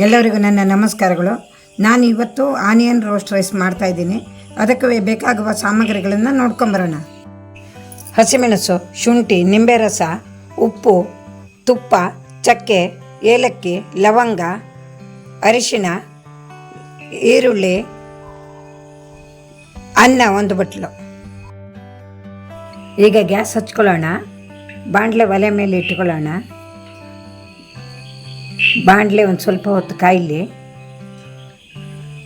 ಎಲ್ಲರಿಗೂ ನನ್ನ ನಮಸ್ಕಾರಗಳು. ನಾನು ಇವತ್ತು ಆನಿಯನ್ ರೋಸ್ಟ್ ರೈಸ್ ಮಾಡ್ತಾಯಿದ್ದೀನಿ. ಅದಕ್ಕೆ ಬೇಕಾಗುವ ಸಾಮಗ್ರಿಗಳನ್ನು ನೋಡ್ಕೊಂಬರೋಣ. ಹಸಿಮೆಣಸು, ಶುಂಠಿ, ನಿಂಬೆ ರಸ, ಉಪ್ಪು, ತುಪ್ಪ, ಚಕ್ಕೆ, ಏಲಕ್ಕಿ, ಲವಂಗ, ಅರಿಶಿಣ, ಈರುಳ್ಳಿ, ಅನ್ನ ಒಂದು ಬಟ್ಲು. ಈಗ ಗ್ಯಾಸ್ ಹಚ್ಕೊಳ್ಳೋಣ. ಬಾಣಲೆ ಒಲೆ ಮೇಲೆ ಇಟ್ಕೊಳ್ಳೋಣ. ಬಾಣಲೆ ಒಂದು ಸ್ವಲ್ಪ ಹೊತ್ತು ಕಾಯಿಲಿ.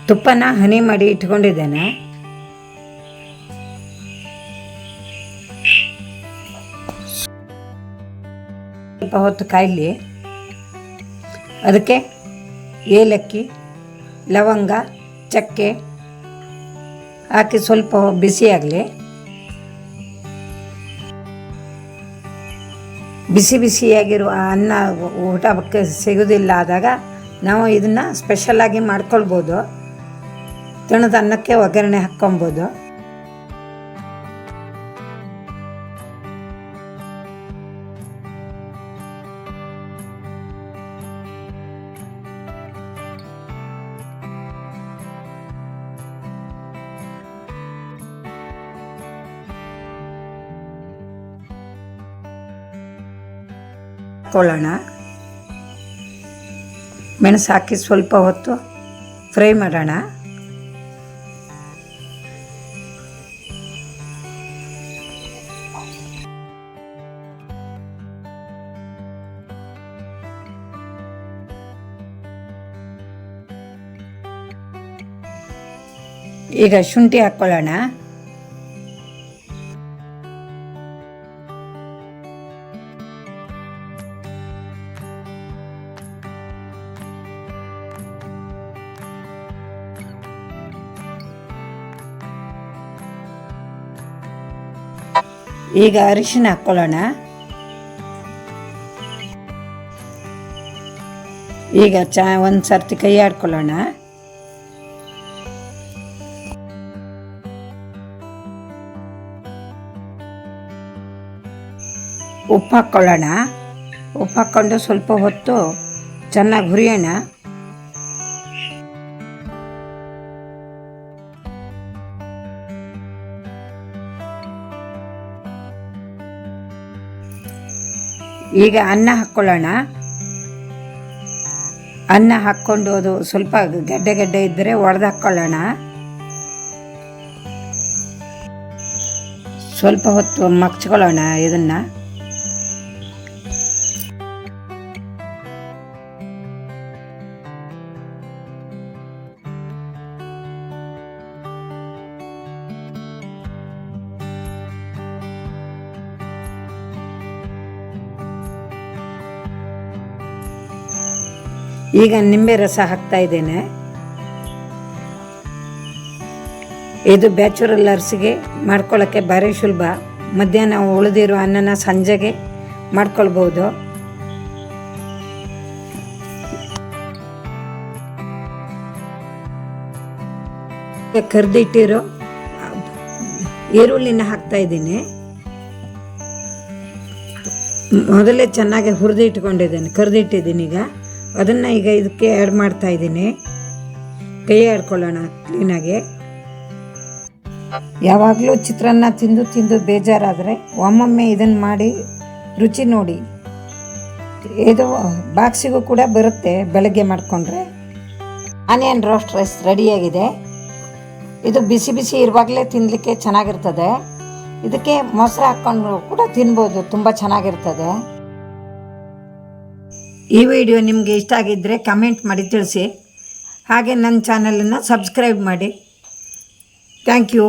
ತುಪ್ಪನ ಹನಿ ಮಾಡಿ ಇಟ್ಕೊಂಡಿದ್ದೇನೆ. ಸ್ವಲ್ಪ ಹೊತ್ತು ಕಾಯಿಲಿ. ಅದಕ್ಕೆ ಏಲಕ್ಕಿ, ಲವಂಗ, ಚಕ್ಕೆ ಹಾಕಿ ಸ್ವಲ್ಪ ಬಿಸಿಯಾಗಲಿ. ಬಿಸಿಯಾಗಿರುವ ಅನ್ನ ಊಟಕ್ಕೆ ಸಿಗೋದಿಲ್ಲ ಆದಾಗ ನಾವು ಇದನ್ನು ಸ್ಪೆಷಲಾಗಿ ಮಾಡ್ಕೊಳ್ಬೋದು. ತಿನ್ನದ ಅನ್ನಕ್ಕೆ ಒಗ್ಗರಣೆ ಹಾಕ್ಕೊಬೋದು. ಹಾಕ್ಕೊಳ್ಳೋಣ. ಮೆಣಸು ಹಾಕಿ ಸ್ವಲ್ಪ ಹೊತ್ತು ಫ್ರೈ ಮಾಡೋಣ. ಈಗ ಶುಂಠಿ ಹಾಕ್ಕೊಳ್ಳೋಣ. ಈಗ ಅರಿಶಿನ ಹಾಕ್ಕೊಳ್ಳೋಣ. ಈಗ ಒಂದು ಸರ್ತಿ ಕೈ ಆಡ್ಕೊಳ್ಳೋಣ. ಉಪ್ಪು ಹಾಕ್ಕೊಳ್ಳೋಣ. ಉಪ್ಪು ಹಾಕ್ಕೊಂಡು ಸ್ವಲ್ಪ ಹೊತ್ತು ಚೆನ್ನಾಗಿ ಹುರಿಯೋಣ. ಈಗ ಅನ್ನ ಹಾಕ್ಕೊಳ್ಳೋಣ. ಅನ್ನ ಹಾಕ್ಕೊಂಡು ಅದು ಸ್ವಲ್ಪ ಗಡ್ಡೆ ಇದ್ದರೆ ಒಡೆದು ಹಾಕ್ಕೊಳ್ಳೋಣ. ಸ್ವಲ್ಪ ಹೊತ್ತು ಮಗ್ಚ್ಕೊಳ್ಳೋಣ ಇದನ್ನು. ಈಗ ನಿಂಬೆ ರಸ ಹಾಕ್ತಾ ಇದ್ದೇನೆ. ಇದು ಬ್ಯಾಚುಲರ್ಸ್ಗೆ ಮಾಡ್ಕೊಳ್ಳೋಕ್ಕೆ ಭಾರಿ ಸುಲಭ. ಮಧ್ಯಾಹ್ನ ಉಳಿದಿರೋ ಅನ್ನನ ಸಂಜೆಗೆ ಮಾಡ್ಕೊಳ್ಬೋದು. ಕರ್ದಿಟ್ಟಿರೋ ಈರುಳ್ಳಿನ ಹಾಕ್ತಾ ಇದ್ದೀನಿ. ಮೊದಲೇ ಚೆನ್ನಾಗಿ ಹುರಿದಿಟ್ಕೊಂಡಿದ್ದೇನೆ, ಕರ್ದಿಟ್ಟಿದ್ದೀನಿ. ಈಗ ಇದಕ್ಕೆ ಆ್ಯಡ್ ಮಾಡ್ತಾ ಇದ್ದೀನಿ. ಕೈ ಆಡ್ಕೊಳ್ಳೋಣ ಕ್ಲೀನಾಗಿ. ಯಾವಾಗಲೂ ಚಿತ್ರಾನ್ನ ತಿಂದು ಬೇಜಾರಾದರೆ ಒಮ್ಮೊಮ್ಮೆ ಇದನ್ನು ಮಾಡಿ ರುಚಿ ನೋಡಿ. ಇದು ಬಾಕ್ಸಿಗೂ ಕೂಡ ಬರುತ್ತೆ ಬೆಳಗ್ಗೆ ಮಾಡಿಕೊಂಡ್ರೆ. ಆನಿಯನ್ ರೋಸ್ಟ್ ರೈಸ್ ರೆಡಿಯಾಗಿದೆ. ಇದು ಬಿಸಿ ಇರುವಾಗಲೇ ತಿನ್ನಲಿಕ್ಕೆ ಚೆನ್ನಾಗಿರ್ತದೆ. ಇದಕ್ಕೆ ಮೊಸರು ಹಾಕ್ಕೊಂಡು ಕೂಡ ತಿನ್ಬೋದು, ತುಂಬ ಚೆನ್ನಾಗಿರ್ತದೆ. ಈ ವಿಡಿಯೋ ನಿಮಗೆ ಇಷ್ಟ ಆಗಿದ್ದರೆ ಕಮೆಂಟ್ ಮಾಡಿ ತಿಳಿಸಿ. ಹಾಗೆ ನನ್ನ ಚಾನಲನ್ನು ಸಬ್ಸ್ಕ್ರೈಬ್ ಮಾಡಿ. Thank you.